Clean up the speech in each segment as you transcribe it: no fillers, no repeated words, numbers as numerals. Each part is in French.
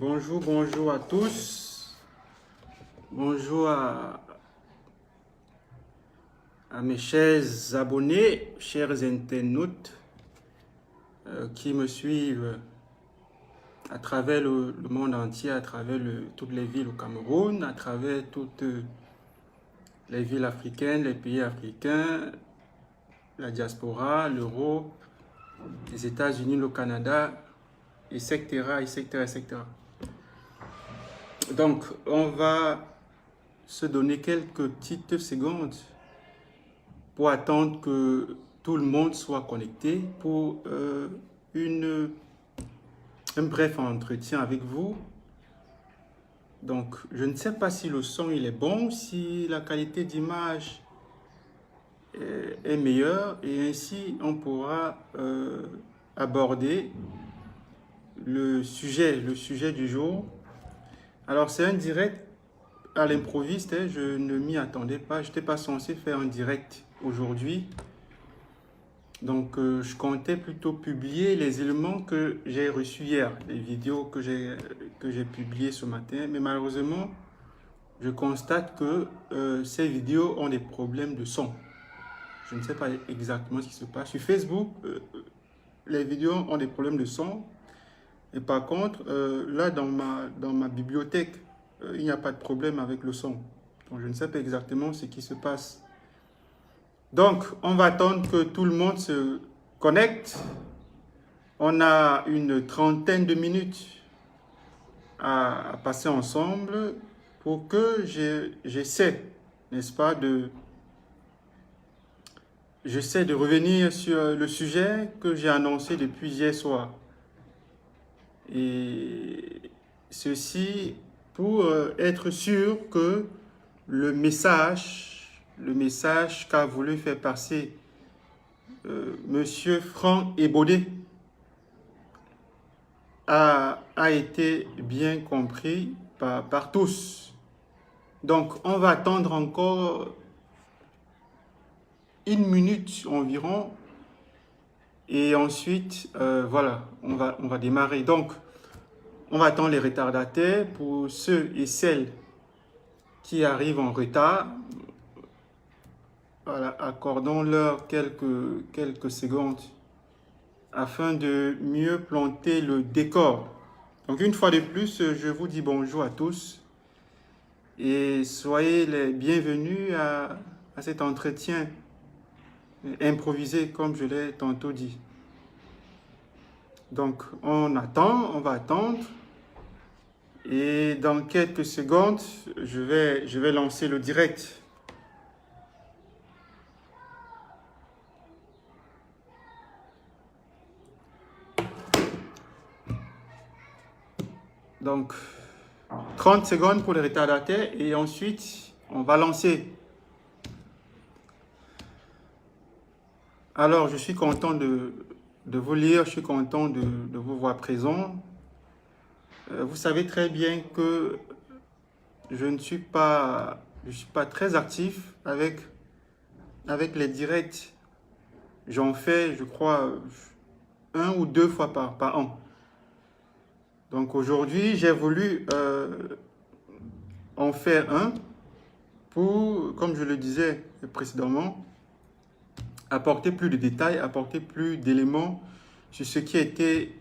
Bonjour à tous. Bonjour à mes chers abonnés, chers internautes qui me suivent à travers le monde entier, à travers toutes les villes au Cameroun, à travers toutes les villes africaines, les pays africains, la diaspora, l'Europe, les États-Unis, le Canada, etc., etc., etc. Donc, on va se donner quelques petites secondes pour attendre que tout le monde soit connecté pour un bref entretien avec vous. Donc, je ne sais pas si le son il est bon, si la qualité d'image est meilleure et ainsi on pourra aborder le sujet du jour. Alors, c'est un direct à l'improviste, hein, je ne m'y attendais pas, je n'étais pas censé faire un direct aujourd'hui. Donc, je comptais plutôt publier les éléments que j'ai reçus hier, les vidéos que j'ai publiées ce matin. Mais malheureusement, je constate que ces vidéos ont des problèmes de son. Je ne sais pas exactement ce qui se passe. Sur Facebook, les vidéos ont des problèmes de son. Et par contre, là, dans ma bibliothèque, il n'y a pas de problème avec le son. Donc, je ne sais pas exactement ce qui se passe. Donc, on va attendre que tout le monde se connecte. On a une trentaine de minutes à passer ensemble pour que j'essaie, n'est-ce pas, j'essaie de revenir sur le sujet que j'ai annoncé depuis hier soir. Et ceci pour être sûr que le message qu'a voulu faire passer Monsieur Franck Ebodé a été bien compris par tous. Donc, on va attendre encore une minute environ et ensuite, voilà, on va démarrer. Donc, on va attendre les retardataires. Pour ceux et celles qui arrivent en retard, voilà, accordons-leur quelques secondes afin de mieux planter le décor. Donc une fois de plus, je vous dis bonjour à tous et soyez les bienvenus à cet entretien improvisé comme je l'ai tantôt dit. Donc on va attendre et dans quelques secondes, je vais lancer le direct. Donc, 30 secondes pour les retardataires et ensuite, on va lancer. Alors, je suis content de vous lire, je suis content de vous voir présent. Vous savez très bien que je ne suis pas très actif avec les directs. J'en fais, je crois, 1 ou 2 fois par an. Donc aujourd'hui, j'ai voulu en faire un pour, comme je le disais précédemment, apporter plus de détails, apporter plus d'éléments sur ce qui a été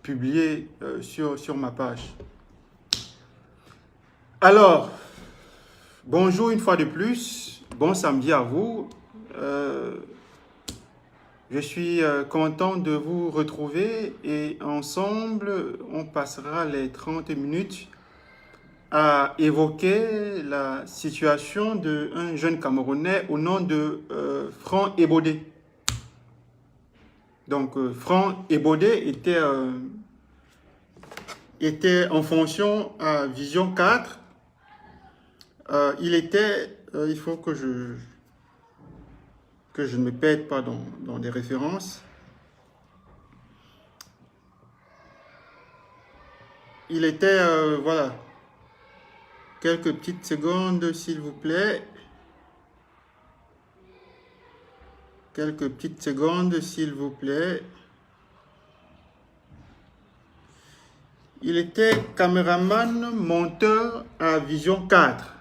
publié sur ma page. Alors, bonjour une fois de plus, bon samedi à vous. Je suis content de vous retrouver et ensemble, on passera les 30 minutes à évoquer la situation d'un jeune Camerounais au nom de Franck Ebodé. Donc, Franck Ebodé était en fonction à Vision 4. Il faut que je ne me perde pas dans des références. Il était, voilà, quelques petites secondes, s'il vous plaît. Quelques petites secondes, s'il vous plaît. Il était caméraman, monteur à Vision 4.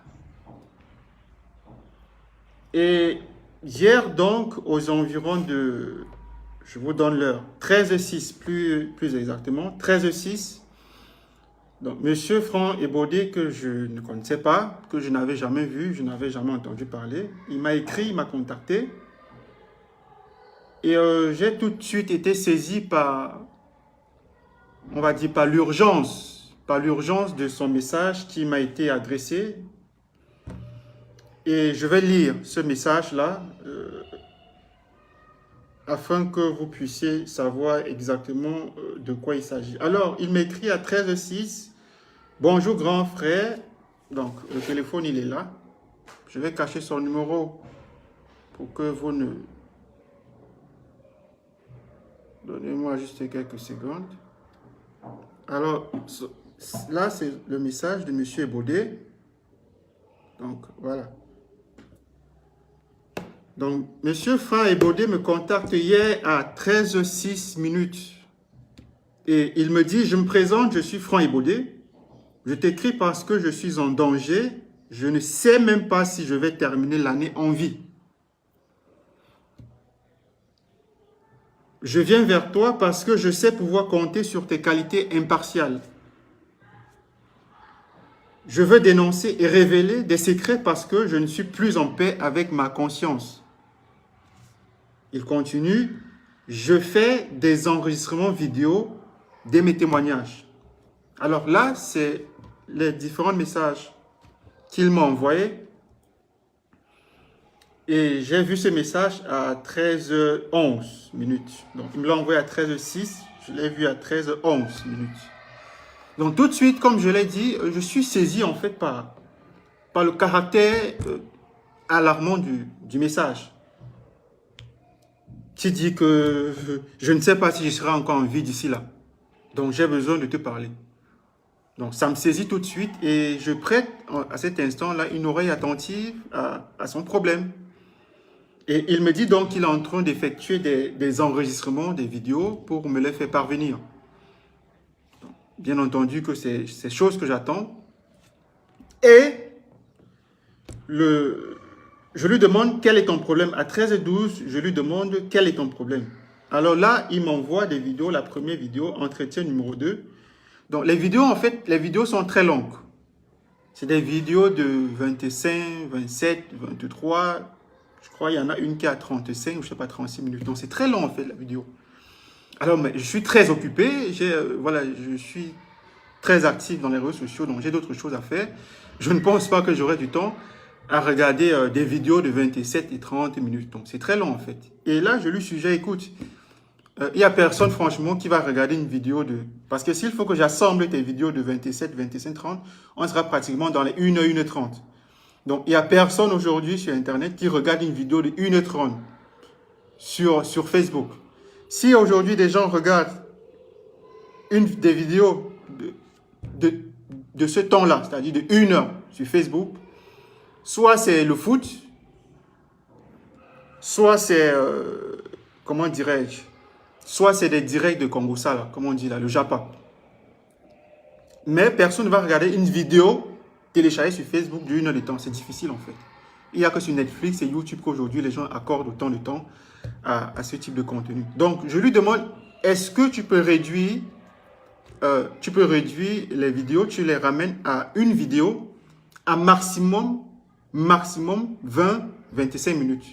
Et hier, donc, aux environs de, je vous donne l'heure, 13h06, plus exactement, 13h06, donc, Monsieur Franck Ebodé, que je ne connaissais pas, que je n'avais jamais vu, je n'avais jamais entendu parler, il m'a écrit, il m'a contacté. Et j'ai tout de suite été saisi par, on va dire, par l'urgence de son message qui m'a été adressé. Et je vais lire ce message-là afin que vous puissiez savoir exactement de quoi il s'agit. Alors, il m'écrit à 13h06. Bonjour grand frère. Donc, le téléphone, il est là. Je vais cacher son numéro pour que vous ne... Donnez-moi juste quelques secondes. Alors, là, c'est le message de M. Ebodé. Donc, voilà. Donc, M. Franck Ebodé me contacte hier à 13h06 minutes. Et il me dit, je me présente, je suis Franck Ebodé. Je t'écris parce que je suis en danger. Je ne sais même pas si je vais terminer l'année en vie. Je viens vers toi parce que je sais pouvoir compter sur tes qualités impartiales. Je veux dénoncer et révéler des secrets parce que je ne suis plus en paix avec ma conscience. Il continue, je fais des enregistrements vidéo de mes témoignages. Alors là, c'est les différents messages qu'il m'a envoyés. Et j'ai vu ce message à 13h11 minutes. Donc, il me l'a envoyé à 13h06. Je l'ai vu à 13h11 minutes. Donc, tout de suite, comme je l'ai dit, je suis saisi en fait par le caractère alarmant du message. Qui dit que je ne sais pas si je serai encore en vie d'ici là. Donc, j'ai besoin de te parler. Donc, ça me saisit tout de suite et je prête à cet instant-là une oreille attentive à son problème. Et il me dit donc qu'il est en train d'effectuer des enregistrements, des vidéos pour me les faire parvenir. Donc, bien entendu que c'est chose que j'attends. Et je lui demande quel est ton problème. À 13h12, je lui demande quel est ton problème. Alors là, il m'envoie des vidéos. La première vidéo, entretien numéro 2. Donc les vidéos, en fait, les vidéos sont très longues. C'est des vidéos de 25, 27, 23... Je crois qu'il y en a une qui a 35 ou je ne sais pas 36 minutes. Donc c'est très long en fait la vidéo. Alors mais je suis très occupé. Voilà, je suis très actif dans les réseaux sociaux. Donc j'ai d'autres choses à faire. Je ne pense pas que j'aurai du temps à regarder des vidéos de 27 et 30 minutes. Donc c'est très long en fait. Et là je lui suggère, écoute, il n'y a personne franchement qui va regarder une vidéo de... Parce que s'il faut que j'assemble tes vidéos de 27, 25, 30, on sera pratiquement dans les 1h, 1h30. Donc, il n'y a personne aujourd'hui sur Internet qui regarde une vidéo de 1h30 sur Facebook. Si aujourd'hui des gens regardent des vidéos de ce temps-là, c'est-à-dire de 1 heure sur Facebook, soit c'est le foot, soit c'est, comment dirais-je, soit c'est des directs de Congo-Ça, là, comme on dit là, le Japon. Mais personne ne va regarder une vidéo télécharger sur Facebook d'une heure de temps. C'est difficile en fait. Il n'y a que sur Netflix et YouTube qu'aujourd'hui les gens accordent autant de temps à ce type de contenu. Donc je lui demande, est-ce que tu peux réduire les vidéos, tu les ramènes à une vidéo à maximum 20-25 minutes.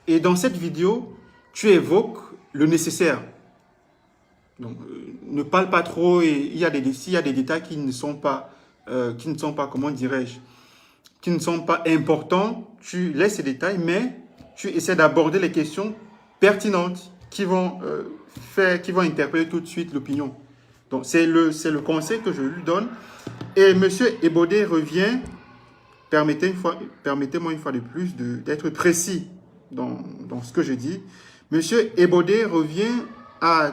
Et dans cette vidéo, tu évoques le nécessaire. Donc ne parle pas trop et s'il y a des détails qui ne sont pas comment dirais-je, qui ne sont pas importants, tu laisses ces détails, mais tu essaies d'aborder les questions pertinentes qui vont interpeller tout de suite l'opinion. Donc, c'est le conseil que je lui donne. Et M. Ebodé revient, permettez-moi une fois de plus d'être précis dans ce que je dis. M. Ebodé revient à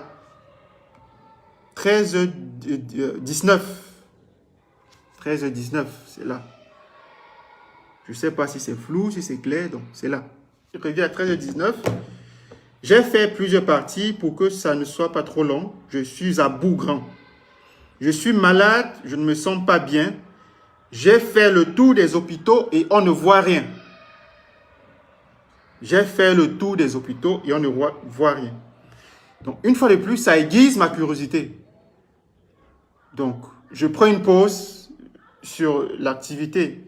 13h19. 13h19, c'est là. Je ne sais pas si c'est flou, si c'est clair, donc c'est là. Je revient à 13h19. J'ai fait plusieurs parties pour que ça ne soit pas trop long. Je suis à bout grand. Je suis malade, je ne me sens pas bien. J'ai fait le tour des hôpitaux et on ne voit rien. J'ai fait le tour des hôpitaux et on ne voit rien. Donc, une fois de plus, ça aiguise ma curiosité. Donc, je prends une pause sur l'activité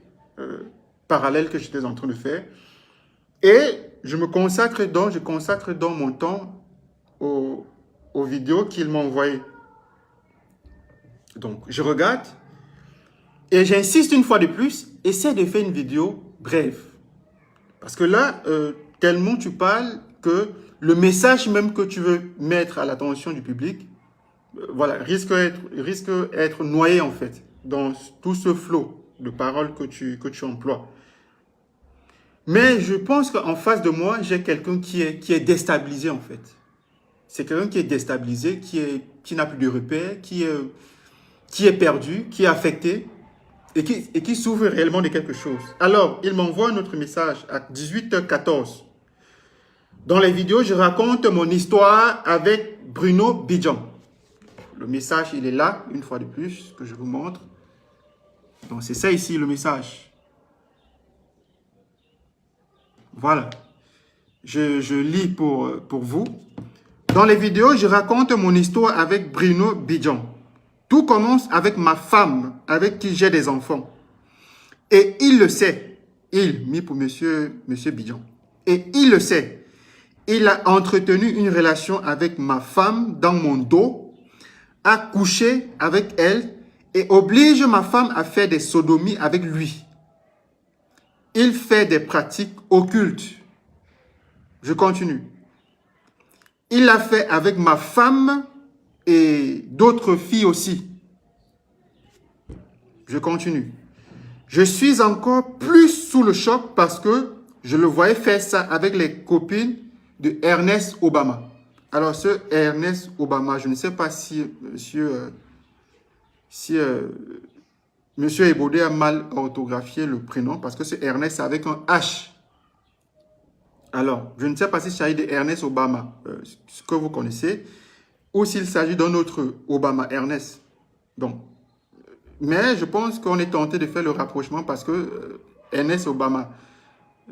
parallèle que j'étais en train de faire et je consacre donc mon temps aux vidéos qu'il m'a envoyées. Donc, je regarde et j'insiste une fois de plus, essaie de faire une vidéo brève. Parce que là, tellement tu parles que le message même que tu veux mettre à l'attention du public, voilà, risque d'être noyé en fait dans tout ce flot de paroles que tu emploies. Mais je pense qu'en face de moi, j'ai quelqu'un qui est déstabilisé en fait. C'est quelqu'un qui est déstabilisé, qui n'a plus de repères, qui est perdu, qui est affecté et qui souffre réellement de quelque chose. Alors, il m'envoie un autre message à 18h14. Dans les vidéos, je raconte mon histoire avec Bruno Bidjan. Le message, il est là, une fois de plus, que je vous montre. Donc, c'est ça ici, le message. Voilà. Je lis pour vous. Dans les vidéos, je raconte mon histoire avec Bruno Bidjan. Tout commence avec ma femme, avec qui j'ai des enfants. Et il le sait. Il, mis pour monsieur Bidjan. Et il le sait. Il a entretenu une relation avec ma femme dans mon dos, a couché avec elle et oblige ma femme à faire des sodomies avec lui. Il fait des pratiques occultes. Je continue. Il l'a fait avec ma femme et d'autres filles aussi. Je continue. Je suis encore plus sous le choc parce que je le voyais faire ça avec les copines de Ernest Obama. Alors, ce Ernest Obama, je ne sais pas si monsieur Ebodé a mal orthographié le prénom parce que ce Ernest, c'est avec un H. Alors, je ne sais pas s'il s'agit de Ernest Obama, ce que vous connaissez, ou s'il s'agit d'un autre Obama, Ernest. Donc, mais je pense qu'on est tenté de faire le rapprochement parce que Ernest Obama,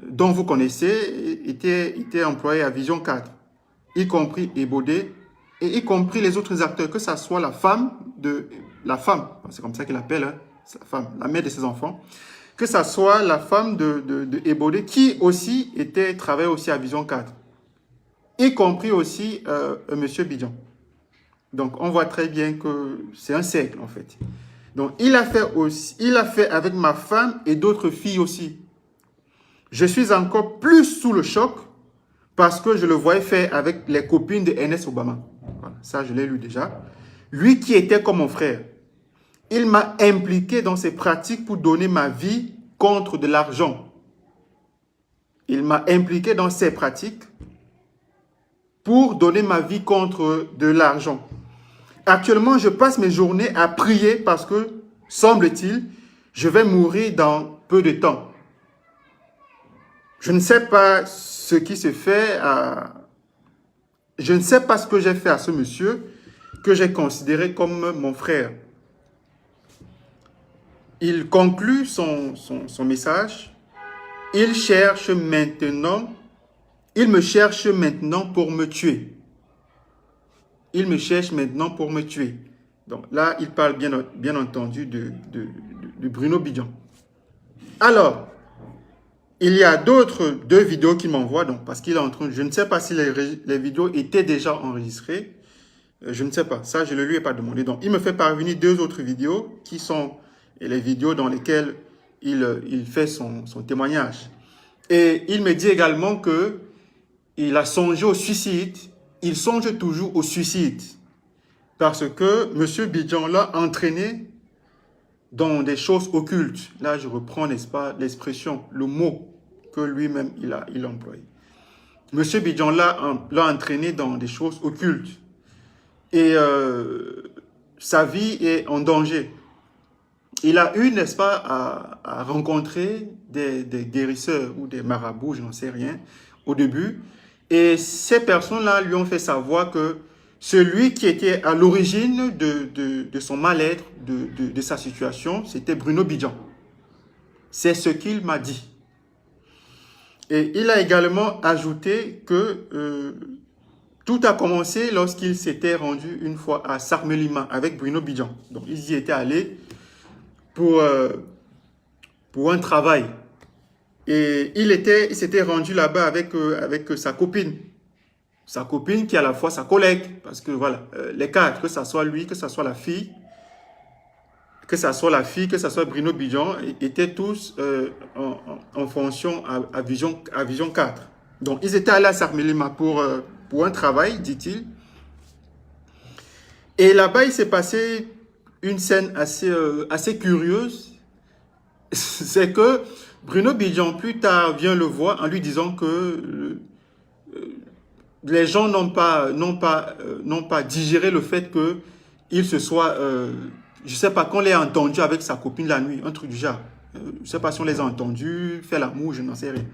dont vous connaissez, était employé à Vision 4, y compris Ebodé, et y compris les autres acteurs, que ce soit la femme, c'est comme ça qu'il appelle, hein, sa femme, la mère de ses enfants, que ce soit la femme de Ebodé, qui aussi travaillait aussi à Vision 4, y compris aussi monsieur Bidjan. Donc, on voit très bien que c'est un cercle, en fait. Donc, il a fait avec ma femme et d'autres filles aussi. Je suis encore plus sous le choc parce que je le voyais faire avec les copines de Ernest Obama. Voilà, ça, je l'ai lu déjà. Lui qui était comme mon frère. Il m'a impliqué dans ses pratiques pour donner ma vie contre de l'argent. Il m'a impliqué dans ses pratiques pour donner ma vie contre de l'argent. Actuellement, je passe mes journées à prier parce que, semble-t-il, je vais mourir dans peu de temps. Je ne sais pas ce qui se fait Je ne sais pas ce que j'ai fait à ce monsieur que j'ai considéré comme mon frère. Il conclut son message. Il me cherche maintenant pour me tuer. Il me cherche maintenant pour me tuer. Donc là, il parle bien entendu de Bruno Bidjan. Alors, il y a deux vidéos qu'il m'envoie, donc parce qu'il est en train, je ne sais pas si les vidéos étaient déjà enregistrées. Je ne sais pas, ça je ne lui ai pas demandé. Donc, il me fait parvenir deux autres vidéos qui sont les vidéos dans lesquelles il fait son témoignage. Et il me dit également qu'il a songé au suicide. Il songe toujours au suicide. Parce que M. Bidjan l'a entraîné dans des choses occultes. Là, je reprends, n'est-ce pas, l'expression, le mot que lui-même il a employé. M. Bidjan l'a entraîné dans des choses occultes. Et sa vie est en danger. Il a eu, n'est-ce pas, à rencontrer des guérisseurs ou des marabouts, je n'en sais rien, au début. Et ces personnes-là lui ont fait savoir que celui qui était à l'origine de son mal-être, de sa situation, c'était Bruno Bidjan. C'est ce qu'il m'a dit. Et il a également ajouté que tout a commencé lorsqu'il s'était rendu une fois à Sarmelima avec Bruno Bidjan. Donc, ils y étaient allés pour un travail. Et il s'était rendu là-bas avec sa copine. Sa copine qui est à la fois sa collègue. Parce que voilà, les quatre, que ce soit lui, que ce soit la fille, que ce soit Bruno Bidjan, étaient tous en fonction à Vision 4. Donc, ils étaient allés à Sarmelima pour un travail, dit-il. Et là-bas, il s'est passé une scène assez curieuse. C'est que Bruno Bidjan, plus tard, vient le voir en lui disant que les gens n'ont pas digéré le fait qu'il se soit, je ne sais pas, qu'on l'ait entendu avec sa copine la nuit, un truc du genre. Je ne sais pas si on les a entendus, faire l'amour, je n'en sais rien.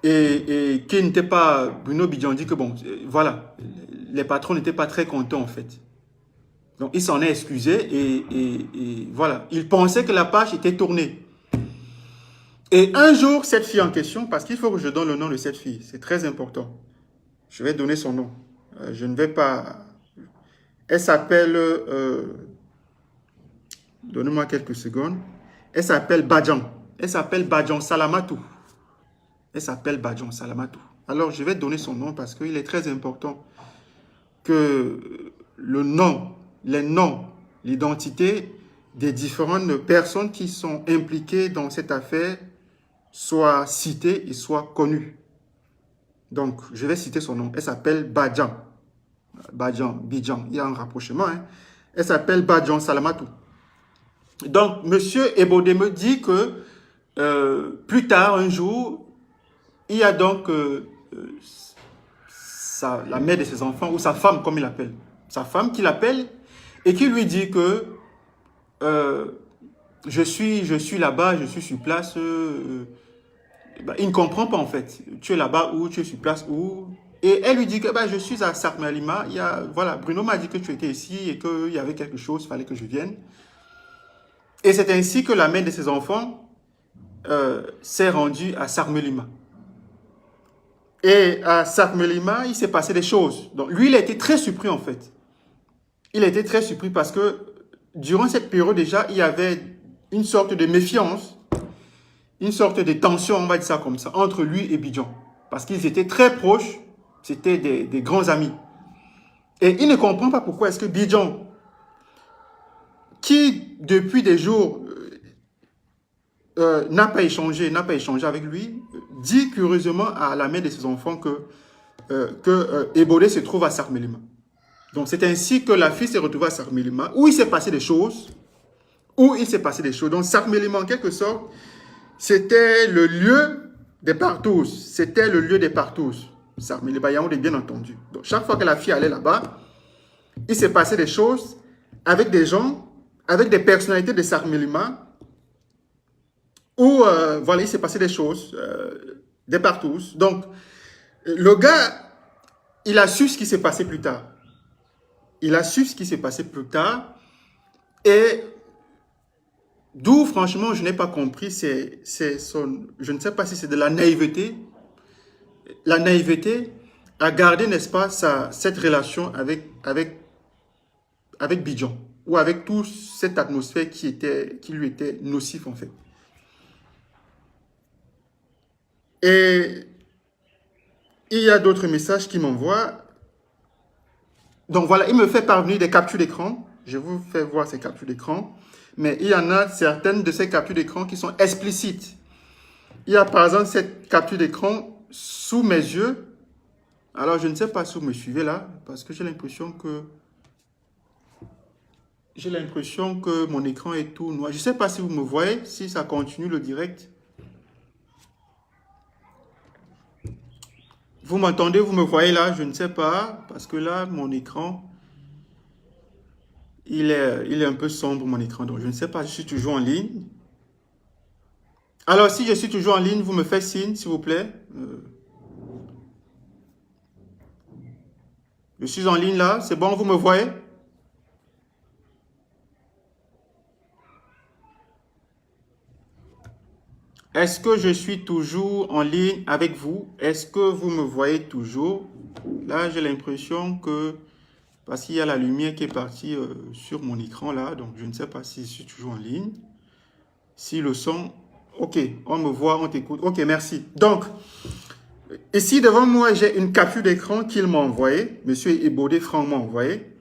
Et qui n'était pas, Bruno Bidjan dit que bon, voilà, les patrons n'étaient pas très contents en fait. Donc il s'en est excusé et voilà, il pensait que la page était tournée. Et un jour, cette fille en question, parce qu'il faut que je donne le nom de cette fille, c'est très important. Je vais donner son nom. Je ne vais pas... Elle s'appelle... Donnez-moi quelques secondes. Elle s'appelle Badjan. Elle s'appelle Badjan Salamatou. Elle s'appelle Badjan Salamatou. Alors, je vais donner son nom parce qu'il est très important que le nom, les noms, l'identité des différentes personnes qui sont impliquées dans cette affaire soient cités et soient connues. Donc, je vais citer son nom. Elle s'appelle Badjan. Bidjan, il y a un rapprochement. Hein. Elle s'appelle Badjan Salamatou. Donc, monsieur Ebode me dit que plus tard, un jour, il y a donc la mère de ses enfants, ou sa femme, comme il l'appelle. Sa femme qui l'appelle et qui lui dit que je suis là-bas, je suis sur place. Il ne comprend pas en fait. Tu es là-bas où, tu es sur place où. Et elle lui dit que je suis à Sarmelima. Voilà, Bruno m'a dit que tu étais ici et qu'il y avait quelque chose, il fallait que je vienne. Et c'est ainsi que la mère de ses enfants s'est rendue à Sarmelima. Et à Sarmelima, il s'est passé des choses. Donc lui, il a été très surpris en fait. Il a été très surpris parce que durant cette période déjà, il y avait une sorte de méfiance, une sorte de tension, on va dire ça comme ça, entre lui et Bidjan. Parce qu'ils étaient très proches, c'était des grands amis. Et il ne comprend pas pourquoi est-ce que Bidjan, qui depuis des jours n'a pas échangé avec lui, dit curieusement à la mère de ses enfants que Ebode se trouve à Sarmelima. Donc c'est ainsi que la fille s'est retrouvée à Sarmelima, où il s'est passé des choses. Donc Sarmelima, en quelque sorte, c'était le lieu des partous. C'était le lieu des partous. Sarmelima, Yaoundé, bien entendu. Donc chaque fois que la fille allait là-bas, il s'est passé des choses avec des gens, avec des personnalités de Sarmelima, où voilà, il s'est passé des choses, des partous. Donc le gars, il a su ce qui s'est passé plus tard. Et d'où, franchement, je n'ai pas compris, je ne sais pas si c'est de la naïveté. La naïveté à garder, n'est-ce pas, cette relation avec Bidjan, ou avec toute cette atmosphère qui lui était nocif, en fait. Et il y a d'autres messages qui m'envoient. Donc voilà, il me fait parvenir des captures d'écran. Je vous fais voir ces captures d'écran. Mais il y en a certaines de ces captures d'écran qui sont explicites. Il y a par exemple cette capture d'écran sous mes yeux. Alors je ne sais pas si vous me suivez là, parce que j'ai l'impression que mon écran est tout noir. Je ne sais pas si vous me voyez, si ça continue le direct. Vous m'entendez, vous me voyez là, je ne sais pas, parce que là, mon écran, il est un peu sombre, mon écran. Donc, je ne sais pas, je suis toujours en ligne. Alors, si je suis toujours en ligne, vous me faites signe, s'il vous plaît. Je suis en ligne là, c'est bon, vous me voyez? Est-ce que je suis toujours en ligne avec vous? Est-ce que vous me voyez toujours? Là, j'ai l'impression que, parce qu'il y a la lumière qui est partie sur mon écran là, donc je ne sais pas si je suis toujours en ligne. Si le son, ok, on me voit, on t'écoute. Ok, merci. Donc, ici devant moi, j'ai une capture d'écran qu'il m'a envoyée. Monsieur Ebodé Franck m'a envoyé.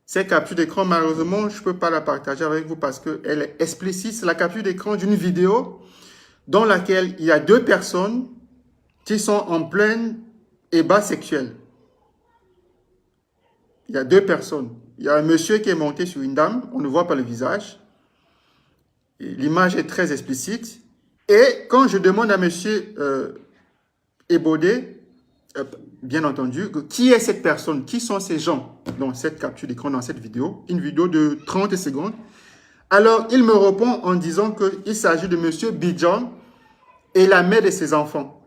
Cette capture d'écran, malheureusement, je ne peux pas la partager avec vous parce qu'elle est explicite. C'est la capture d'écran d'une vidéo dans laquelle il y a deux personnes qui sont en plein ébat sexuel. Il y a deux personnes. Il y a un monsieur qui est monté sur une dame, on ne voit pas le visage. L'image est très explicite. Et quand je demande à monsieur Ebodé, bien entendu, qui est cette personne, qui sont ces gens dans cette capture d'écran, dans cette vidéo, une vidéo de 30 secondes, alors il me répond en disant qu'il s'agit de monsieur Bidjan et la mère de ses enfants,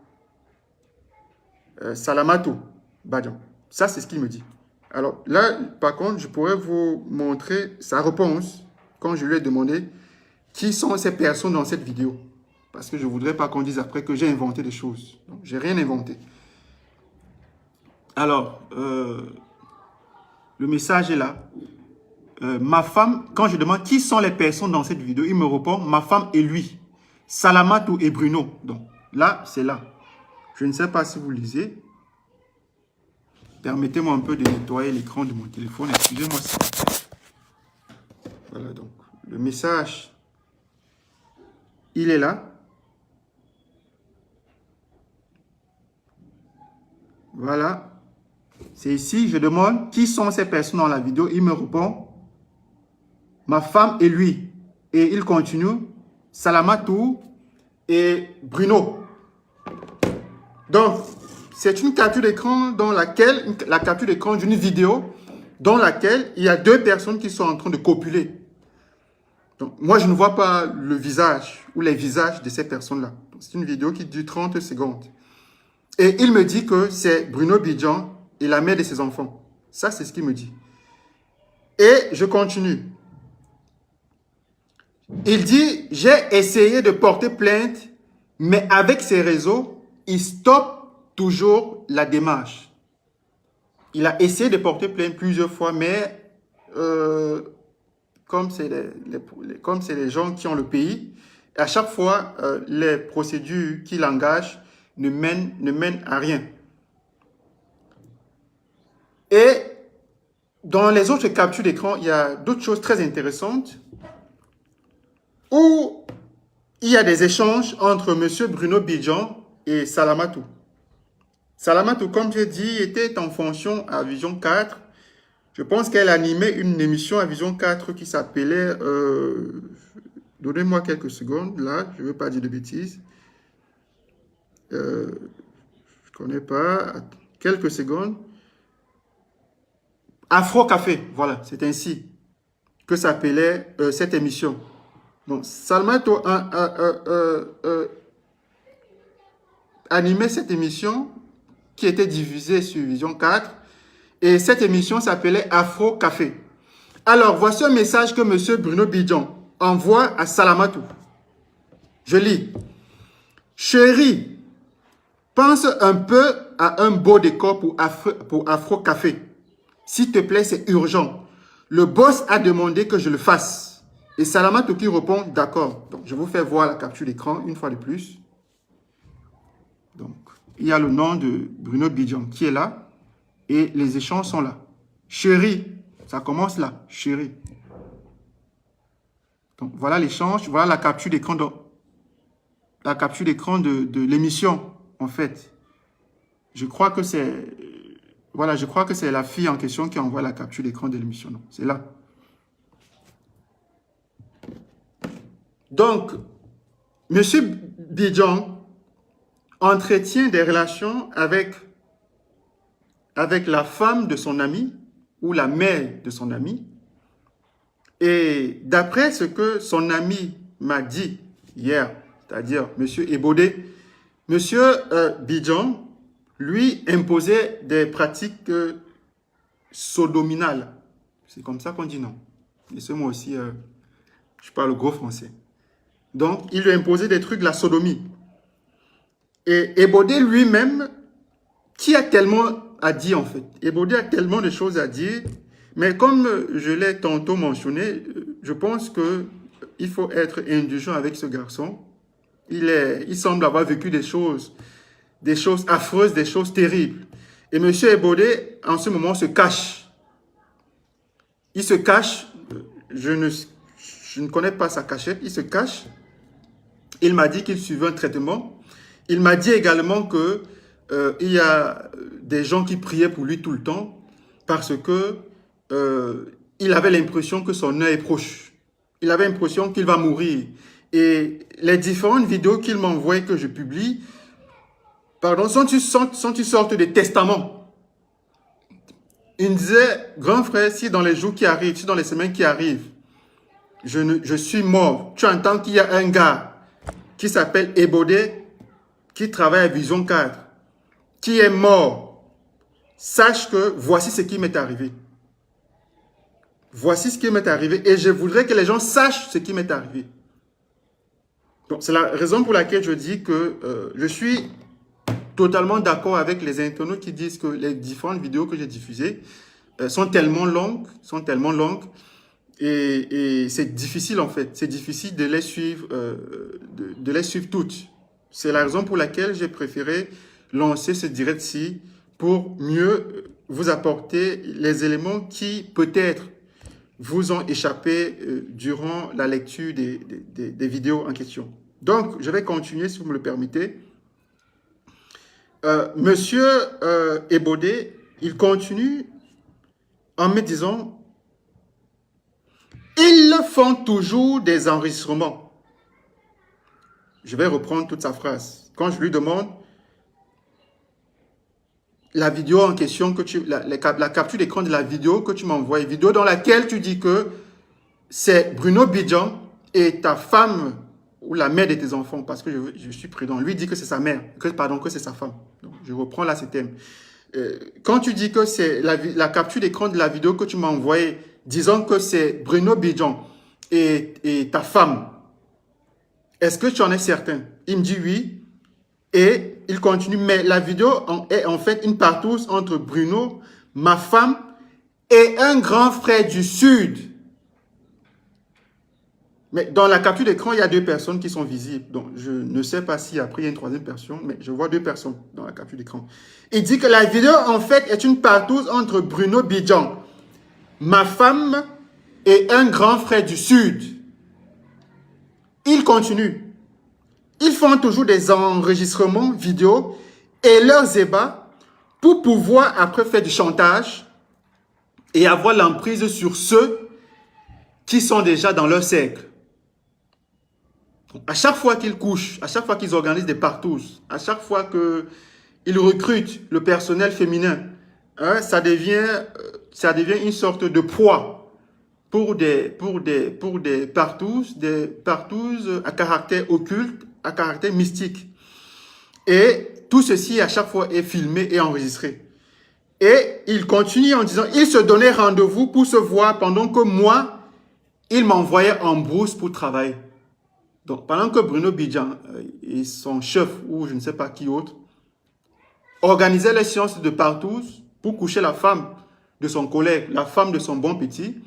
Salamatou Badian. Ça, c'est ce qu'il me dit. Alors là, par contre, je pourrais vous montrer sa réponse quand je lui ai demandé qui sont ces personnes dans cette vidéo. Parce que je ne voudrais pas qu'on dise après que j'ai inventé des choses. Je n'ai rien inventé. Alors, le message est là. Ma femme, quand je demande qui sont les personnes dans cette vidéo, il me répond ma femme et lui. Salamatou et Bruno. Donc là, c'est là. Je ne sais pas si vous lisez. Permettez-moi un peu de nettoyer l'écran de mon téléphone. Excusez-moi. Voilà, donc le message, il est là. Voilà. C'est ici, je demande qui sont ces personnes dans la vidéo. Il me répond ma femme et lui. Et il continue Salamatou et Bruno. Donc, c'est une capture d'écran dans laquelle, la capture d'écran d'une vidéo dans laquelle il y a deux personnes qui sont en train de copuler. Donc, moi, je ne vois pas le visage ou les visages de ces personnes-là. C'est une vidéo qui dure 30 secondes. Et il me dit que c'est Bruno Bidjan et la mère de ses enfants. Ça, c'est ce qu'il me dit. Et je continue. Il dit, j'ai essayé de porter plainte, mais avec ces réseaux, il stoppe toujours la démarche. Il a essayé de porter plainte plusieurs fois, mais comme c'est les gens qui ont le pays, à chaque fois, les procédures qu'il engage ne mènent à rien. Et dans les autres captures d'écran, il y a d'autres choses très intéressantes où il y a des échanges entre M. Bruno Bidjan et Salamatou. Salamatou, comme j'ai dit, était en fonction à Vision 4. Je pense qu'elle animait une émission à Vision 4 qui s'appelait... Donnez-moi quelques secondes, là, je ne veux pas dire de bêtises. Je ne connais pas. Quelques secondes. Afro Café, voilà, c'est ainsi que s'appelait cette émission. Donc, Salamatou animait cette émission qui était diffusée sur Vision 4. Et cette émission s'appelait Afro Café. Alors, voici un message que M. Bruno Bidjan envoie à Salamatou. Je lis. Chérie, pense un peu à un beau décor pour Afro Café. S'il te plaît, c'est urgent. Le boss a demandé que je le fasse. Et Salamatou qui répond, d'accord. Donc, je vous fais voir la capture d'écran une fois de plus. Donc, il y a le nom de Bruno Bidjan qui est là. Et les échanges sont là. Chérie, ça commence là. Chérie. Donc, voilà l'échange. Voilà la capture d'écran de l'émission, en fait. Je crois que c'est... Voilà, je crois que c'est la fille en question qui envoie la capture d'écran de l'émission. Non, c'est là. Donc, M. Bidjan entretient des relations avec la femme de son ami ou la mère de son ami. Et d'après ce que son ami m'a dit hier, c'est-à-dire M. Ebodé, M. Bidjan lui imposait des pratiques sodominale. C'est comme ça qu'on dit non. Et ce mot aussi, je parle gros français. Donc, il lui a imposé des trucs de la sodomie. Et Ebodé lui-même, qui a tellement à dire en fait. Ebodé a tellement de choses à dire, mais comme je l'ai tantôt mentionné, je pense qu'il faut être indulgent avec ce garçon. Il semble avoir vécu des choses affreuses, des choses terribles. Et M. Ebodé, en ce moment, se cache. Il se cache, je ne connais pas sa cachette, il se cache. Il m'a dit qu'il suivait un traitement. Il m'a dit également que il y a des gens qui priaient pour lui tout le temps parce que il avait l'impression que son heure est proche. Il avait l'impression qu'il va mourir. Et les différentes vidéos qu'il m'envoie que je publie, pardon, sont une sorte de testament. Il me disait, grand frère, si dans les jours qui arrivent, si dans les semaines qui arrivent, je suis mort, tu entends qu'il y a un gars qui s'appelle Ebodé, qui travaille à Vision 4, qui est mort, sache que voici ce qui m'est arrivé. Voici ce qui m'est arrivé et je voudrais que les gens sachent ce qui m'est arrivé. Donc, c'est la raison pour laquelle je dis que je suis totalement d'accord avec les internautes qui disent que les différentes vidéos que j'ai diffusées sont tellement longues et c'est difficile en fait. C'est difficile de les suivre, de les suivre toutes. C'est la raison pour laquelle j'ai préféré lancer ce direct-ci pour mieux vous apporter les éléments qui peut-être vous ont échappé durant la lecture des vidéos en question. Donc, je vais continuer si vous me le permettez. Monsieur Ebodé, il continue en me disant « Ils font toujours des enregistrements. » Je vais reprendre toute sa phrase. Quand je lui demande la vidéo en question, la capture d'écran de la vidéo que tu m'as envoyée, vidéo dans laquelle tu dis que c'est Bruno Bidjan et ta femme ou la mère de tes enfants, parce que je suis prudent. Lui dit que c'est sa mère, que c'est sa femme. Donc, je reprends là ce thème. Quand tu dis que c'est la capture d'écran de la vidéo que tu m'as envoyée, disons que c'est Bruno Bidjan et ta femme, est-ce que tu en es certain? Il me dit oui. Et il continue, mais la vidéo est en fait une partouze entre Bruno, ma femme et un grand frère du Sud. Mais dans la capture d'écran, il y a deux personnes qui sont visibles. Donc, je ne sais pas si après il y a une troisième personne, mais je vois deux personnes dans la capture d'écran. Il dit que la vidéo, en fait, est une partouze entre Bruno Bidjan, ma femme et un grand frère du Sud. Il continue. Ils font toujours des enregistrements vidéo et leurs ébats pour pouvoir après faire du chantage et avoir l'emprise sur ceux qui sont déjà dans leur cercle. À chaque fois qu'ils couchent, à chaque fois qu'ils organisent des partouzes, à chaque fois qu'ils recrutent le personnel féminin, hein, ça devient une sorte de proie pour des partouzes à caractère occulte, à caractère mystique. Et tout ceci, à chaque fois, est filmé et enregistré. Et il continue en disant, il se donnait rendez-vous pour se voir pendant que moi, il m'envoyait en brousse pour travailler. Donc, pendant que Bruno Bidjan et son chef, ou je ne sais pas qui autre, organisaient les séances de partouze pour coucher la femme de son collègue, la femme de son bon petit,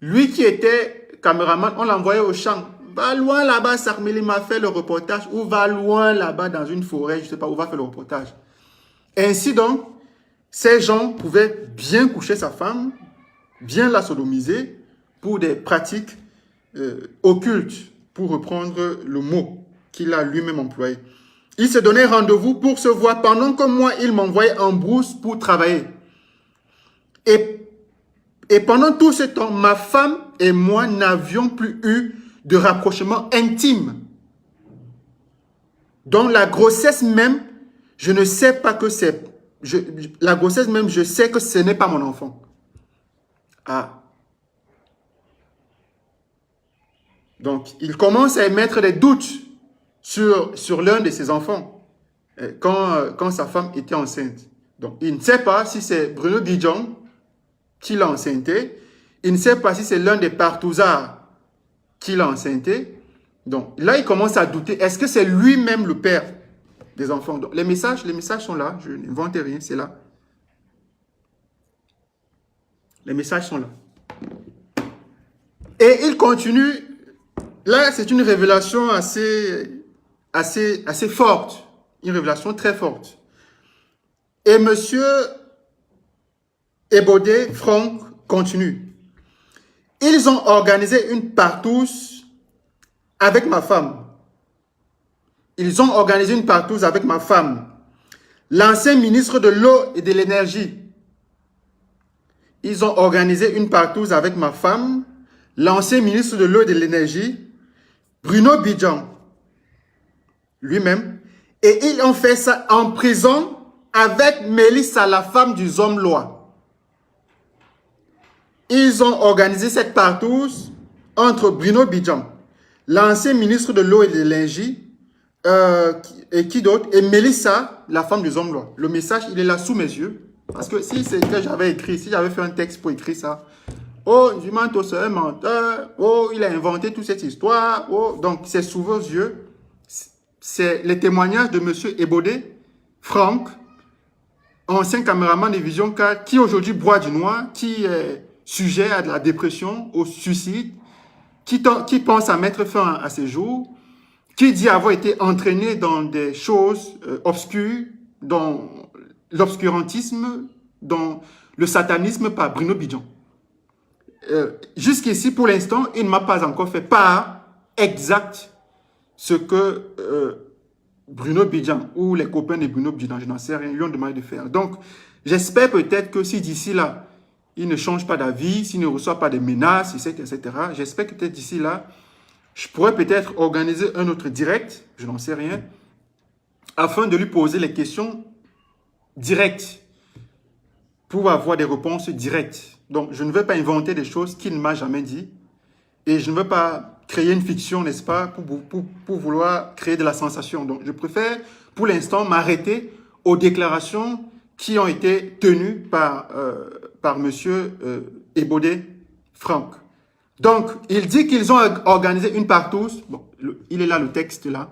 lui qui était caméraman, on l'envoyait au champ. Va loin là-bas, Sarmeli m'a fait le reportage, ou va loin là-bas dans une forêt, je ne sais pas où va faire le reportage. Ainsi donc, ces gens pouvaient bien coucher sa femme, bien la sodomiser pour des pratiques occultes, pour reprendre le mot qu'il a lui-même employé. Il se donnait rendez-vous pour se voir pendant que moi, il m'envoyait en brousse pour travailler. Et pendant tout ce temps, ma femme et moi n'avions plus eu de rapprochement intime. Donc la grossesse même, je ne sais pas que c'est... La grossesse même, je sais que ce n'est pas mon enfant. Ah. Donc, il commence à émettre des doutes sur l'un de ses enfants quand sa femme était enceinte. Donc, il ne sait pas si c'est Bruno Bidjan qui l'a enceinté. Il ne sait pas si c'est l'un des partouzards qui l'a enceinté. Donc là, il commence à douter. Est-ce que c'est lui-même le père des enfants? Donc, les messages sont là. Je n'invente rien, c'est là. Les messages sont là. Et il continue. Là, c'est une révélation assez forte. Une révélation très forte. Et monsieur Ebodé, Franck, continue. Ils ont organisé une partouze avec ma femme. Ils ont organisé une partouze avec ma femme. L'ancien ministre de l'eau et de l'énergie. Ils ont organisé une partouze avec ma femme. L'ancien ministre de l'eau et de l'énergie, Bruno Bidjan, lui-même. Et ils ont fait ça en prison avec Mélissa, la femme du Zomlois. Ils ont organisé cette partouze entre Bruno Bidjan, l'ancien ministre de l'eau et de l'énergie, et qui d'autre? Et Mélissa, la femme du Zomlois. Le message, il est là sous mes yeux. Parce que si c'était j'avais écrit, si j'avais fait un texte pour écrire ça, oh, Jumanto, c'est un menteur, oh, il a inventé toute cette histoire, oh, donc c'est sous vos yeux. C'est les témoignages de M. Ebodé, Franck, ancien caméraman de Vision 4, qui aujourd'hui boit du noir, qui est sujet à de la dépression, au suicide, qui pense à mettre fin à ses jours, qui dit avoir été entraîné dans des choses obscures, dans l'obscurantisme, dans le satanisme par Bruno Bidjan. Jusqu'ici, pour l'instant, il ne m'a pas encore fait part exact ce que Bruno Bidjan ou les copains de Bruno Bidjan, je n'en sais rien, lui ont demandé de faire. Donc, j'espère peut-être que si d'ici là, il ne change pas d'avis, s'il ne reçoit pas de menaces, etc., j'espère que peut-être d'ici là, je pourrais peut-être organiser un autre direct, je n'en sais rien, afin de lui poser les questions directes pour avoir des réponses directes. Donc, je ne veux pas inventer des choses qu'il ne m'a jamais dit et je ne veux pas créer une fiction, n'est-ce pas, pour vouloir créer de la sensation. Donc, je préfère, pour l'instant, m'arrêter aux déclarations qui ont été tenues par M. Ebodé Franck. Donc, il dit qu'ils ont organisé une partouze. Bon, il est là, le texte, là.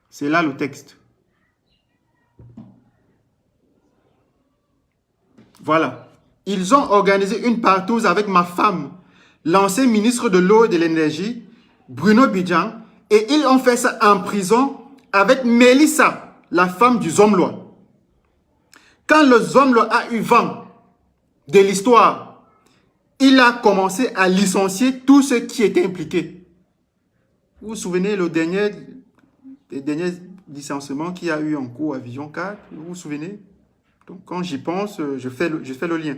C'est là, le texte. Voilà. Ils ont organisé une partouze avec ma femme, l'ancien ministre de l'eau et de l'énergie, Bruno Bidjan, et ils ont fait ça en prison avec Mélissa, la femme du Zomlois. Quand le Zomlois a eu vent de l'histoire, il a commencé à licencier tous ceux qui étaient impliqués. Vous vous souvenez le dernier licenciement qu'il y a eu en cours à Vision 4? Vous vous souvenez? Donc quand j'y pense, je fais le lien.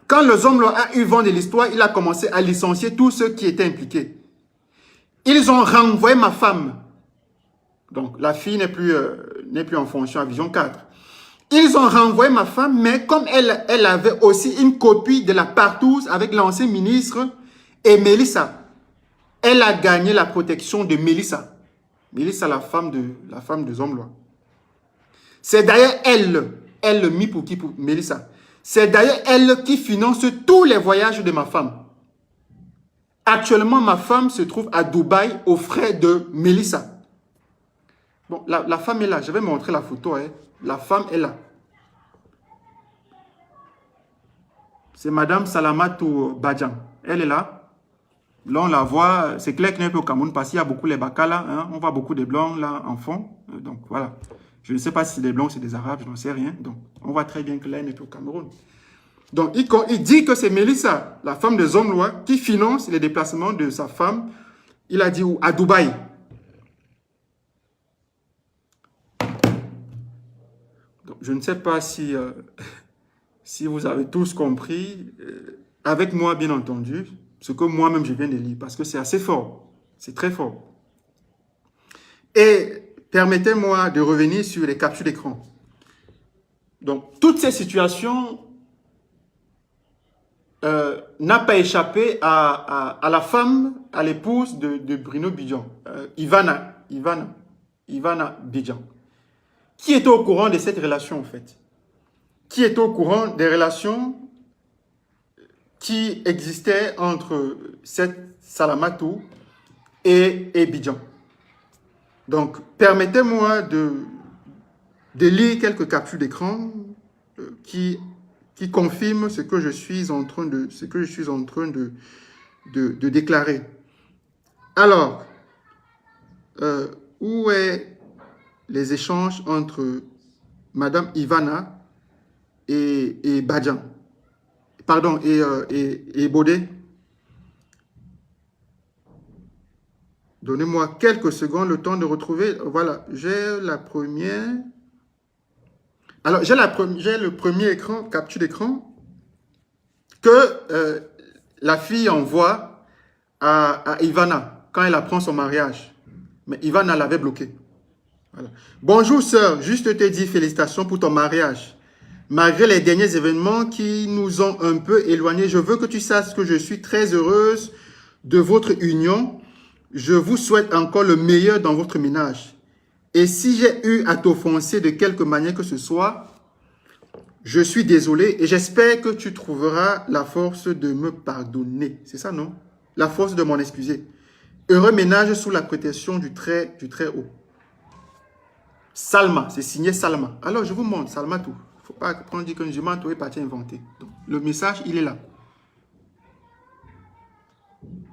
Quand le Zomlois a eu vent de l'histoire, il a commencé à licencier tous ceux qui étaient impliqués. Ils ont renvoyé ma femme. Donc la fille n'est plus en fonction à Vision 4. Ils ont renvoyé ma femme, mais comme elle avait aussi une copie de la partouze avec l'ancien ministre et Mélissa, elle a gagné la protection de Mélissa. Mélissa, la femme de Zomlois. C'est d'ailleurs elle le mit pour qui? Pour Mélissa. C'est d'ailleurs elle qui finance tous les voyages de ma femme. Actuellement, ma femme se trouve à Dubaï aux frais de Mélissa. Bon, la femme est là. Je vais montrer la photo. Hein. La femme est là. C'est Madame Salamatou Badjan. Elle est là. Là, on la voit. C'est clair qu'elle n'est pas au Cameroun parce qu'il y a beaucoup les Baka là. Hein. On voit beaucoup des Blancs là en fond. Donc, voilà. Je ne sais pas si c'est des Blancs ou c'est des Arabes. Je n'en sais rien. Donc, on voit très bien que là, elle est au Cameroun. Donc, il dit que c'est Mélissa, la femme de Zomlois, qui finance les déplacements de sa femme. Il a dit où? À Dubaï. Donc, je ne sais pas si, si vous avez tous compris, avec moi, bien entendu, ce que moi-même je viens de lire, parce que c'est assez fort. C'est très fort. Et permettez-moi de revenir sur les captures d'écran. Donc, toutes ces situations n'a pas échappé à la femme, à l'épouse de Bruno Bidjan, Ivana Bidjan, qui était au courant de cette relation en fait. Qui était au courant des relations qui existait entre cette Salamatou et Bidjan. Donc, permettez-moi de lire quelques captures d'écran qui confirment ce que je suis en train de déclarer. Alors, où est les échanges entre Madame Ivana et Badian? Pardon, et Baudet? Donnez-moi quelques secondes, le temps de retrouver. Voilà, j'ai la première. Alors, j'ai le premier écran, capture d'écran, que la fille envoie à Ivana quand elle apprend son mariage. Mais Ivana l'avait bloqué. Voilà. Bonjour sœur, juste te dire félicitations pour ton mariage. Malgré les derniers événements qui nous ont un peu éloignés, je veux que tu saches que je suis très heureuse de votre union. Je vous souhaite encore le meilleur dans votre ménage. Et si j'ai eu à t'offenser de quelque manière que ce soit, je suis désolé et j'espère que tu trouveras la force de me pardonner. C'est ça, non? La force de m'en excuser. Heureux ménage sous la protection du très haut. Salma, c'est signé Salma. Alors, je vous montre, Salma tout. Il ne faut pas qu'on dise que musulman tout est parti inventer. Donc, le message, il est là.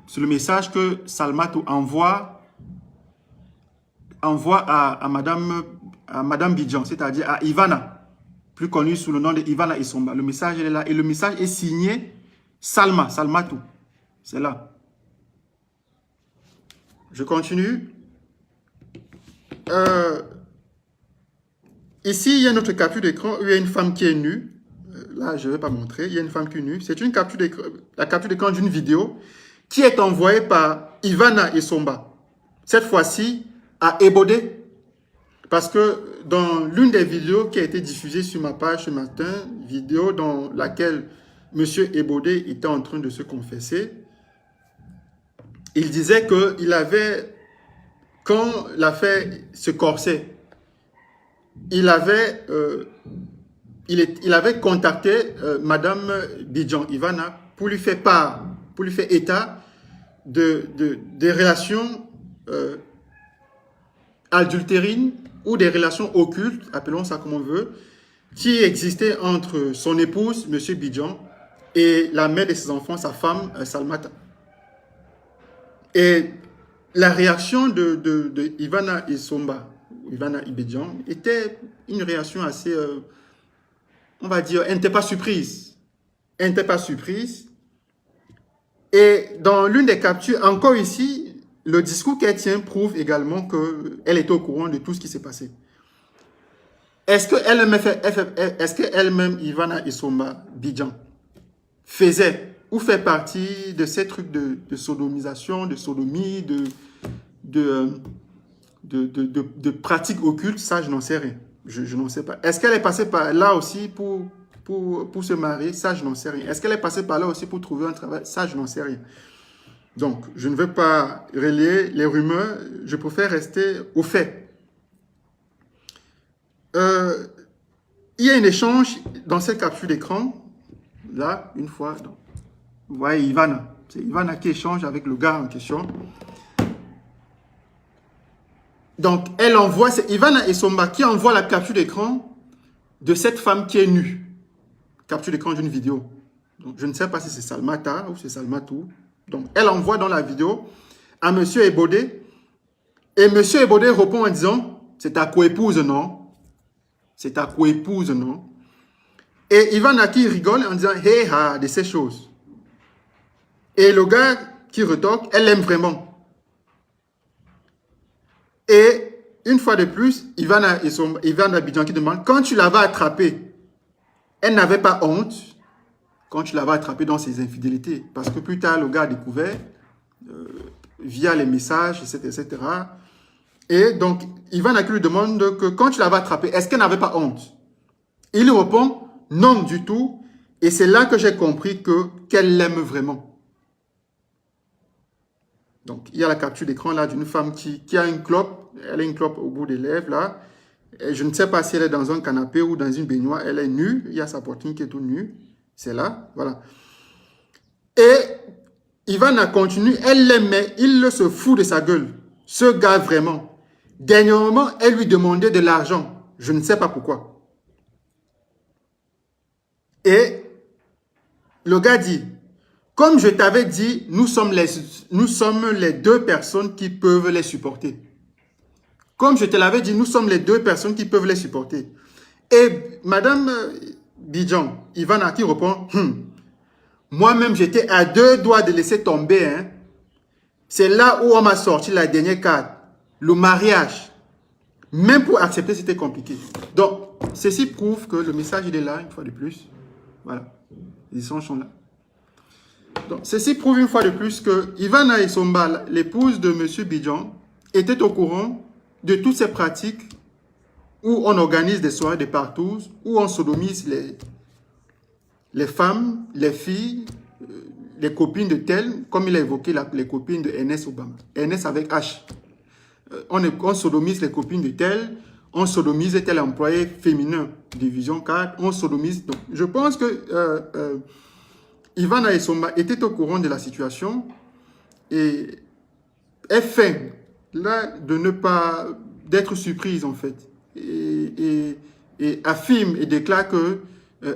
C'est le message que Salma tout envoie à Madame Bidjan, c'est-à-dire à Ivana, plus connue sous le nom de Ivana Isomba. Le message, il est là. Et le message est signé Salma tout. C'est là. Je continue. Ici, il y a notre capture d'écran où il y a une femme qui est nue. Là, je ne vais pas montrer. Il y a une femme qui est nue. C'est une capture d'écran, la capture d'écran d'une vidéo qui est envoyée par Ivana Isomba. Cette fois-ci, à Ebodé. Parce que dans l'une des vidéos qui a été diffusée sur ma page ce matin, vidéo dans laquelle M. Ebodé était en train de se confesser, il disait qu'il avait, quand l'affaire se corsait, il avait contacté Madame Bidjan Ivana pour lui faire part, pour lui faire état des relations adultérines ou des relations occultes, appelons ça comme on veut, qui existaient entre son épouse, M. Bidjan, et la mère de ses enfants, sa femme, Salmata. Et la réaction de Ivana Isomba, Ivana Ibedjan, était une réaction assez, on va dire, elle n'était pas surprise. Elle n'était pas surprise. Et dans l'une des captures, encore ici, le discours qu'elle tient prouve également qu'elle était au courant de tout ce qui s'est passé. Est-ce qu'elle-même, Ivana Isomba Bidjan, faisait ou fait partie de ces trucs de sodomisation, de sodomie, de pratiques occultes? Ça, je n'en sais rien. Je n'en sais pas. Est-ce qu'elle est passée par là aussi pour se marier? Ça, je n'en sais rien. Est-ce qu'elle est passée par là aussi pour trouver un travail? Ça, je n'en sais rien. Donc, je ne veux pas relayer les rumeurs. Je préfère rester au fait. Il y a un échange dans cette capture d'écran. Là, une fois. Donc, vous voyez Ivana. C'est Ivana qui échange avec le gars en question. Donc, elle envoie, c'est Ivana Isomba qui envoie la capture d'écran de cette femme qui est nue. Capture d'écran d'une vidéo. Donc, je ne sais pas si c'est Salmata ou c'est Salmatou. Donc, elle envoie dans la vidéo à M. Ebodé. Et M. Ebodé répond en disant, c'est ta coépouse, non? C'est ta coépouse, non? Et Ivana qui rigole en disant, hey, ha, de ces choses. Et le gars qui retorque, elle l'aime vraiment. Et une fois de plus, Ivana Bidjan qui demande, quand tu l'avais attrapée, elle n'avait pas honte quand tu l'avais attrapée dans ses infidélités. Parce que plus tard, le gars a découvert, via les messages, etc. Et donc, Ivana qui lui demande que quand tu l'avais attrapée, est-ce qu'elle n'avait pas honte? Il lui répond, non du tout. Et c'est là que j'ai compris qu'elle l'aime vraiment. Donc, il y a la capture d'écran là d'une femme qui a une clope. Elle a une clope au bout des lèvres là. Et je ne sais pas si elle est dans un canapé ou dans une baignoire. Elle est nue. Il y a sa poitrine qui est toute nue. C'est là. Voilà. Et Ivana continue, elle l'aime, mais il se fout de sa gueule. Ce gars, vraiment. Dernièrement, elle lui demandait de l'argent. Je ne sais pas pourquoi. Et le gars dit, comme je t'avais dit, nous sommes les deux personnes qui peuvent les supporter. Comme je te l'avais dit, nous sommes les deux personnes qui peuvent les supporter. Et Madame Bidjan, Ivana qui répond, moi-même j'étais à 2 doigts de laisser tomber. Hein. C'est là où on m'a sorti la dernière carte, le mariage. Même pour accepter, c'était compliqué. Donc, ceci prouve que le message, il est là, une fois de plus. Voilà, les échanges sont là. Donc, ceci prouve une fois de plus que Ivana Essomba, l'épouse de M. Bidjan, était au courant de toutes ces pratiques où on organise des soirées de partout, où on sodomise les femmes, les filles, les copines de tel, comme il a évoqué les copines de Ernest Obama. Ernest avec H. On sodomise les copines de tel, on sodomise tel employé féminin, division 4, on sodomise. Donc, je pense que Ivana Essomba était au courant de la situation et est fait là de ne pas d'être surprise en fait et affirme et déclare que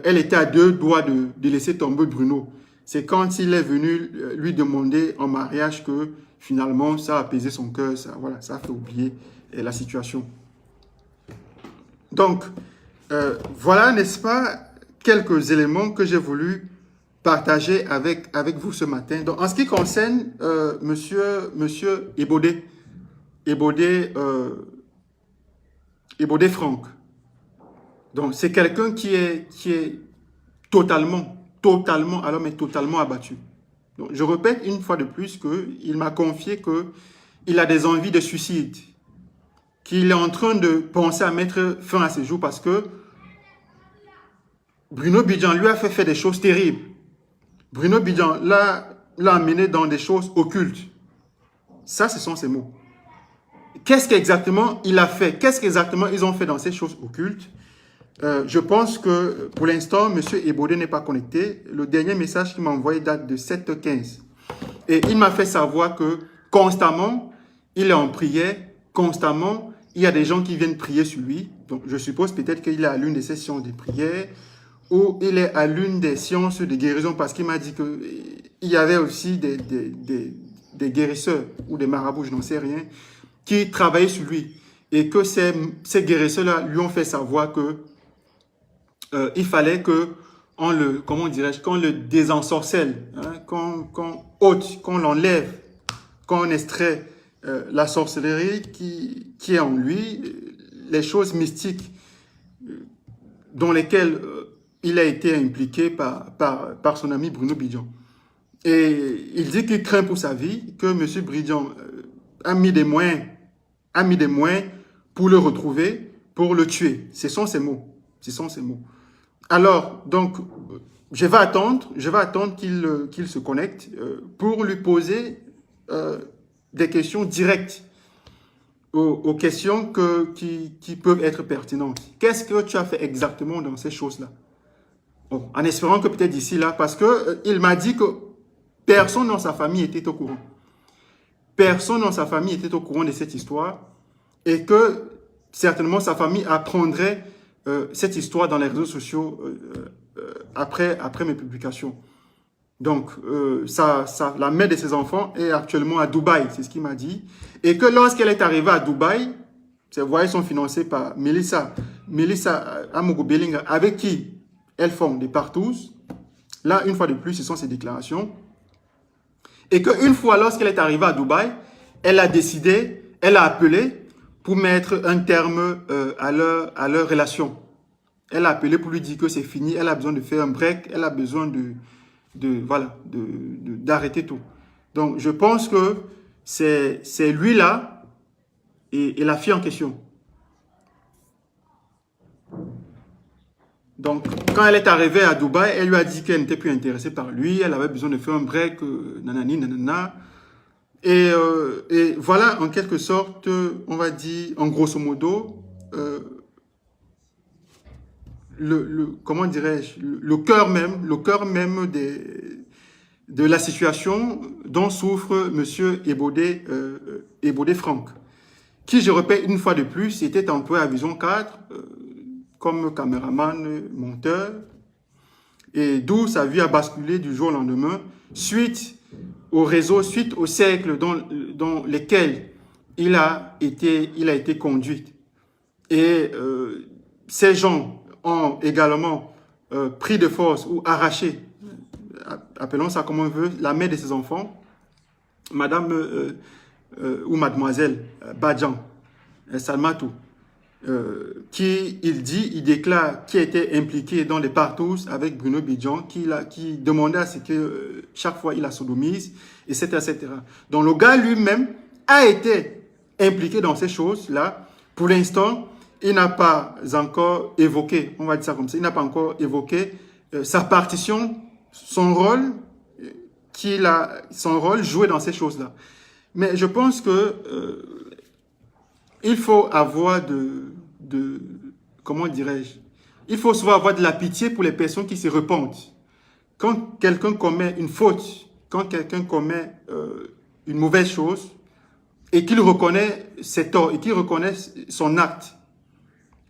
elle était à 2 doigts de laisser tomber Bruno. C'est quand il est venu lui demander en mariage que finalement ça a apaisé son cœur, ça, voilà, ça a fait oublier la situation. Donc voilà, n'est-ce pas, quelques éléments que j'ai voulu partager avec vous ce matin. Donc, en ce qui concerne monsieur Ebodé, Ebodé Franck, donc c'est quelqu'un qui est totalement, alors mais totalement abattu. Donc, je répète une fois de plus qu'il m'a confié qu'il a des envies de suicide, qu'il est en train de penser à mettre fin à ses jours parce que Bruno Bidjan lui a fait faire des choses terribles. Bruno Bidjan l'a amené dans des choses occultes. Ça, ce sont ses mots. Qu'est-ce qu'exactement il a fait? Qu'est-ce qu'exactement ils ont fait dans ces choses occultes? Je pense que pour l'instant, M. Ebodé n'est pas connecté. Le dernier message qu'il m'a envoyé date de 7h15. Et il m'a fait savoir que constamment, il est en prière. Constamment, il y a des gens qui viennent prier sur lui. Donc, je suppose peut-être qu'il est à l'une des sessions de prière ou il est à l'une des séances de guérison parce qu'il m'a dit qu'il y avait aussi des guérisseurs ou des marabouts, je n'en sais rien, qui travaillaient sur lui. Et que ces guérisseurs-là lui ont fait savoir que il fallait que on le, comment dirais-je, qu'on le désensorcelle, hein, qu'on l'enlève, qu'on extrait la sorcellerie qui est en lui, les choses mystiques dans lesquelles il a été impliqué par son ami Bruno Bidjan. Et il dit qu'il craint pour sa vie, que M. Bidjan a mis des moyens pour le retrouver, pour le tuer. Ce sont ses mots. Ce sont ses mots. Alors, donc, je vais attendre qu'il se connecte pour lui poser des questions directes aux questions qui peuvent être pertinentes. Qu'est-ce que tu as fait exactement dans ces choses-là? Bon, en espérant que peut-être d'ici là, parce qu'il m'a dit que personne dans sa famille était au courant. Personne dans sa famille était au courant de cette histoire et que certainement sa famille apprendrait cette histoire dans les réseaux sociaux après mes publications. Donc, la mère de ses enfants est actuellement à Dubaï, c'est ce qu'il m'a dit. Et que lorsqu'elle est arrivée à Dubaï, ses voyages sont financés par Melissa Amogo Bellinga, avec qui elles font des partous. Là, une fois de plus, ce sont ses déclarations. Et qu'une fois, lorsqu'elle est arrivée à Dubaï, elle a décidé, elle a appelé pour mettre un terme à leur relation. Elle a appelé pour lui dire que c'est fini, elle a besoin de faire un break, elle a besoin d'arrêter tout. Donc, je pense que c'est lui-là et la fille en question. Donc, quand elle est arrivée à Dubaï, elle lui a dit qu'elle n'était plus intéressée par lui, elle avait besoin de faire un break, nanani, nanana. Et voilà, en quelque sorte, on va dire, en grosso modo, comment dirais-je, le cœur même de la situation dont souffre M. Ebodé Franck, qui, je répète une fois de plus, était employé à Vision 4 comme caméraman, monteur, et d'où sa vie a basculé du jour au lendemain, suite au réseau, suite au cercle dans lesquels il a été conduit. Et ces gens ont également pris de force ou arraché, appelons ça comme on veut, la mère de ses enfants, Madame ou Mademoiselle Badjan Salmatou, il déclare qui était impliqué dans les partous avec Bruno Bidjan, qui demandait à ce que chaque fois il la sodomise, etc., etc. Donc le gars lui-même a été impliqué dans ces choses-là. Pour l'instant, il n'a pas encore évoqué, on va dire ça comme ça, il n'a pas encore évoqué sa partition, son rôle joué dans ces choses-là. Mais je pense que il faut avoir comment dirais-je, il faut souvent avoir de la pitié pour les personnes qui se repentent. Quand quelqu'un commet une faute, quand quelqu'un commet une mauvaise chose, et qu'il reconnaît ses torts, et qu'il reconnaît son acte,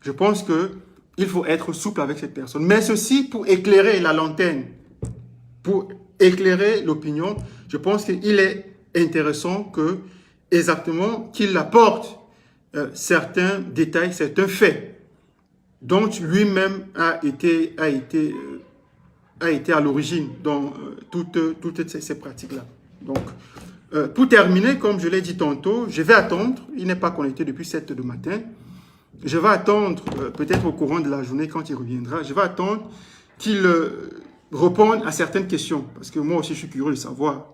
je pense qu'il faut être souple avec cette personne. Mais ceci pour éclairer la lanterne, pour éclairer l'opinion, je pense qu'il est intéressant qu'il apporte certains détails, certains faits dont lui-même a été à l'origine dans toutes ces pratiques-là. Donc, pour terminer, comme je l'ai dit tantôt, je vais attendre, il n'est pas connecté depuis 7 du matin, je vais attendre, peut-être au courant de la journée quand il reviendra, je vais attendre qu'il réponde à certaines questions, parce que moi aussi je suis curieux de savoir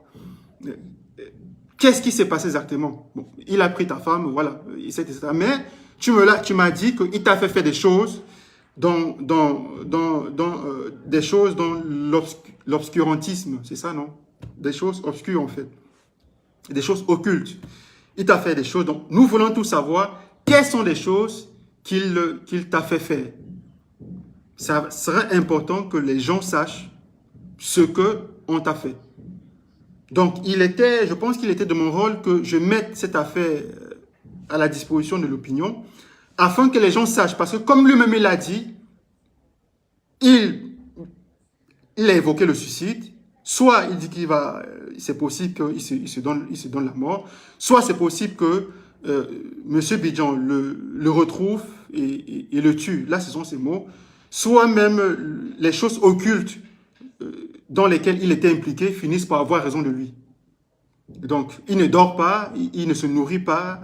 qu'est-ce qui s'est passé exactement. Bon, il a pris ta femme, voilà, etc. Mais tu m'as dit qu'il t'a fait faire des choses dans l'obscurantisme, c'est ça, non? Des choses obscures, en fait. Des choses occultes. Il t'a fait des choses. Donc, nous voulons tout savoir quelles sont les choses qu'il t'a fait faire. Ça serait important que les gens sachent ce qu'on t'a fait. Donc, je pense qu'il était de mon rôle que je mette cette affaire à la disposition de l'opinion afin que les gens sachent. Parce que comme lui-même il l'a dit, il a évoqué le suicide. Soit il dit c'est possible qu'il se donne la mort. Soit c'est possible que M. Bidjan le retrouve et le tue. Là, ce sont ses mots. Soit même les choses occultes dans lesquelles il était impliqué finissent par avoir raison de lui. Donc, il ne dort pas, il ne se nourrit pas,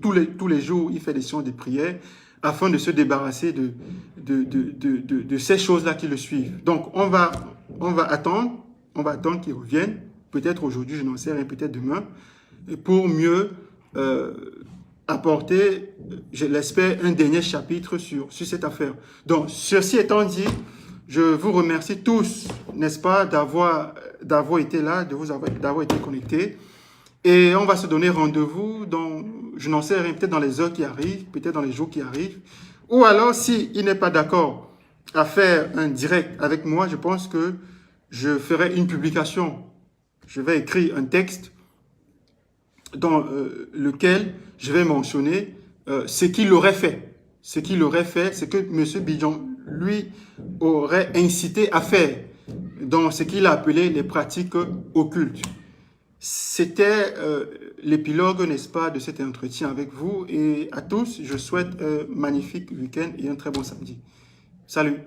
tous les jours, il fait des séances de prière afin de se débarrasser de ces choses-là qui le suivent. Donc, on va attendre qu'il revienne, peut-être aujourd'hui, je n'en sais rien, peut-être demain, pour mieux apporter, je l'espère, un dernier chapitre sur cette affaire. Donc, ceci étant dit, je vous remercie tous, n'est-ce pas, d'avoir été là, d'avoir été connectés. Et on va se donner rendez-vous dans, je n'en sais rien, peut-être dans les heures qui arrivent, peut-être dans les jours qui arrivent. Ou alors, s'il n'est pas d'accord à faire un direct avec moi, je pense que je ferai une publication. Je vais écrire un texte dans lequel je vais mentionner ce qu'il aurait fait. Ce qu'il aurait fait, ce que M. Bidjan, lui, aurait incité à faire dans ce qu'il a appelé les pratiques occultes. C'était l'épilogue, n'est-ce pas, de cet entretien avec vous. Et à tous, je souhaite un magnifique week-end et un très bon samedi. Salut!